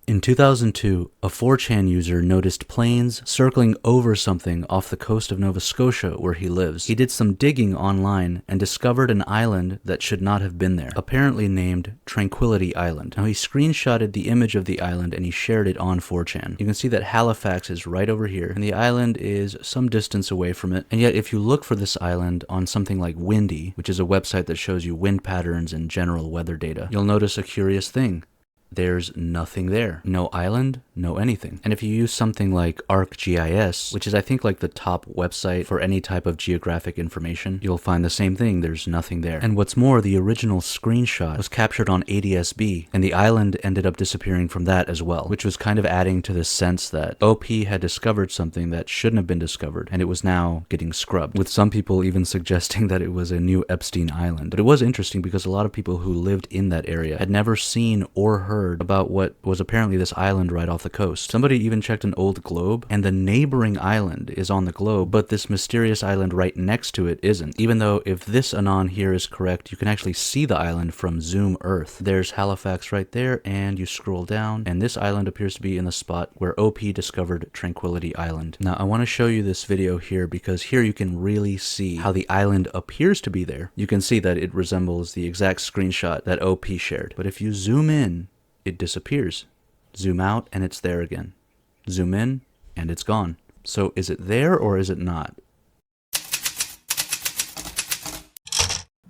In 2002, a 4chan user noticed planes circling over something off the coast of Nova Scotia where he lives. He did some digging online and discovered an island that should not have been there, apparently named Tranquility Island. Now he screenshotted the image of the island and he shared it on 4chan. You can see that Halifax is right over here and the island is some distance away from it. And yet if you look for this island on something like Windy, which is a website that shows you wind patterns and general weather data, you'll notice a curious thing. There's nothing there. No island, no anything. And if you use something like ArcGIS, which is I think like the top website for any type of geographic information, you'll find the same thing. There's nothing there. And what's more, the original screenshot was captured on ADS-B, and the island ended up disappearing from that as well, which was kind of adding to the sense that OP had discovered something that shouldn't have been discovered, and it was now getting scrubbed, with some people even suggesting that it was a new Epstein Island. But it was interesting because a lot of people who lived in that area had never seen or heard about what was apparently this island right off the coast. Somebody even checked an old globe, and the neighboring island is on the globe, but this mysterious island right next to it isn't. Even though if this Anon here is correct, you can actually see the island from Zoom Earth. There's Halifax right there, and you scroll down, and this island appears to be in the spot where OP discovered Tranquility Island. Now, I want to show you this video here because here you can really see how the island appears to be there. You can see that it resembles the exact screenshot that OP shared. But if you zoom in, it disappears. Zoom out and it's there again. Zoom in and it's gone. So is it there or is it not?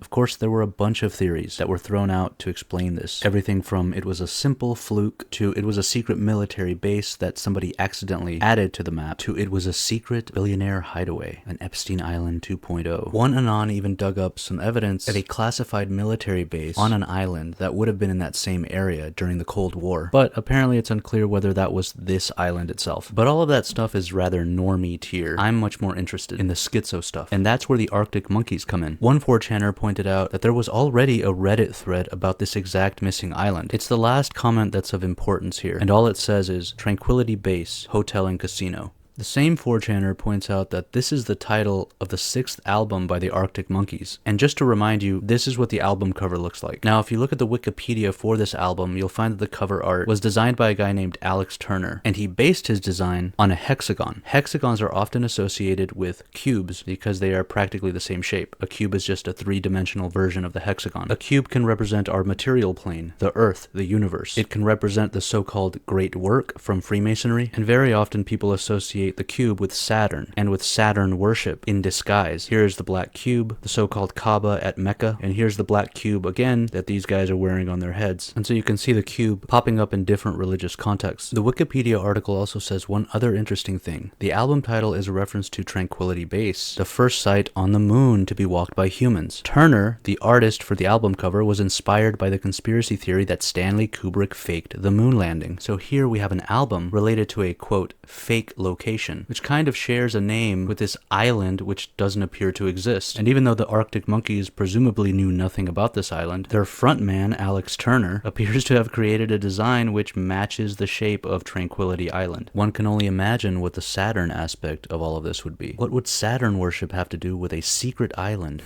Of course, there were a bunch of theories that were thrown out to explain this. Everything from it was a simple fluke, to it was a secret military base that somebody accidentally added to the map, to it was a secret billionaire hideaway, an Epstein Island 2.0. One Anon even dug up some evidence of a classified military base on an island that would have been in that same area during the Cold War. But apparently it's unclear whether that was this island itself. But all of that stuff is rather normie tier. I'm much more interested in the schizo stuff. And that's where the Arctic monkeys come in. One 4chaner pointed out that there was already a Reddit thread about this exact missing island. It's the last comment that's of importance here, and all it says is Tranquility Base, Hotel and Casino. The same 4chaner points out that this is the title of the 6th album by the Arctic Monkeys. And just to remind you, this is what the album cover looks like. Now, if you look at the Wikipedia for this album, you'll find that the cover art was designed by a guy named Alex Turner, and he based his design on a hexagon. Hexagons are often associated with cubes because they are practically the same shape. A cube is just a 3-dimensional version of the hexagon. A cube can represent our material plane, the Earth, the universe. It can represent the so-called great work from Freemasonry, and very often people associate the cube with Saturn, and with Saturn worship in disguise. Here's the black cube, the so-called Kaaba at Mecca, and here's the black cube again that these guys are wearing on their heads. And so you can see the cube popping up in different religious contexts. The Wikipedia article also says one other interesting thing. The album title is a reference to Tranquility Base, the first site on the moon to be walked by humans. Turner, the artist for the album cover, was inspired by the conspiracy theory that Stanley Kubrick faked the moon landing. So here we have an album related to a, quote, fake location, which kind of shares a name with this island which doesn't appear to exist. And even though the Arctic Monkeys presumably knew nothing about this island, their frontman, Alex Turner, appears to have created a design which matches the shape of Tranquility Island. One can only imagine what the Saturn aspect of all of this would be. What would Saturn worship have to do with a secret island?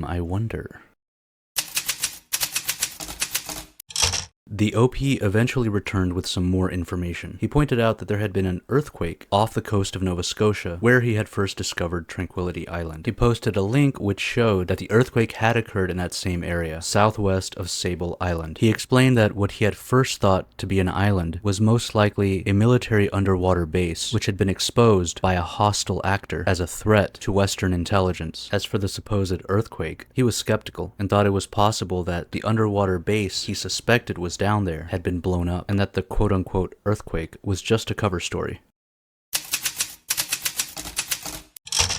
I wonder. The OP eventually returned with some more information. He pointed out that there had been an earthquake off the coast of Nova Scotia, where he had first discovered Tranquility Island. He posted a link which showed that the earthquake had occurred in that same area, southwest of Sable Island. He explained that what he had first thought to be an island was most likely a military underwater base, which had been exposed by a hostile actor as a threat to Western intelligence. As for the supposed earthquake, he was skeptical and thought it was possible that the underwater base he suspected was down there had been blown up, and that the quote-unquote earthquake was just a cover story.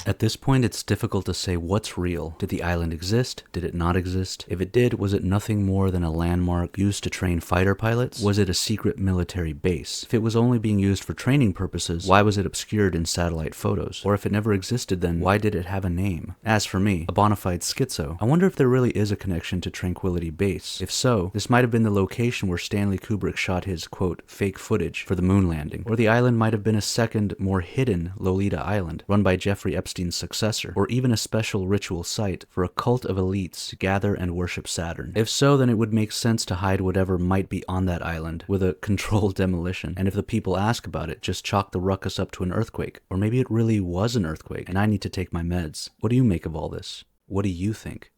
At this point, it's difficult to say what's real. Did the island exist? Did it not exist? If it did, was it nothing more than a landmark used to train fighter pilots? Was it a secret military base? If it was only being used for training purposes, why was it obscured in satellite photos? Or if it never existed, then why did it have a name? As for me, a bona fide schizo, I wonder if there really is a connection to Tranquility Base. If so, this might have been the location where Stanley Kubrick shot his, quote, fake footage for the moon landing. Or the island might have been a second, more hidden Lolita Island, run by Jeffrey Epstein Epstein's successor, or even a special ritual site for a cult of elites to gather and worship Saturn? If so, then it would make sense to hide whatever might be on that island with a controlled demolition, and if the people ask about it, just chalk the ruckus up to an earthquake. Or maybe it really was an earthquake, and I need to take my meds. What do you make of all this? What do you think?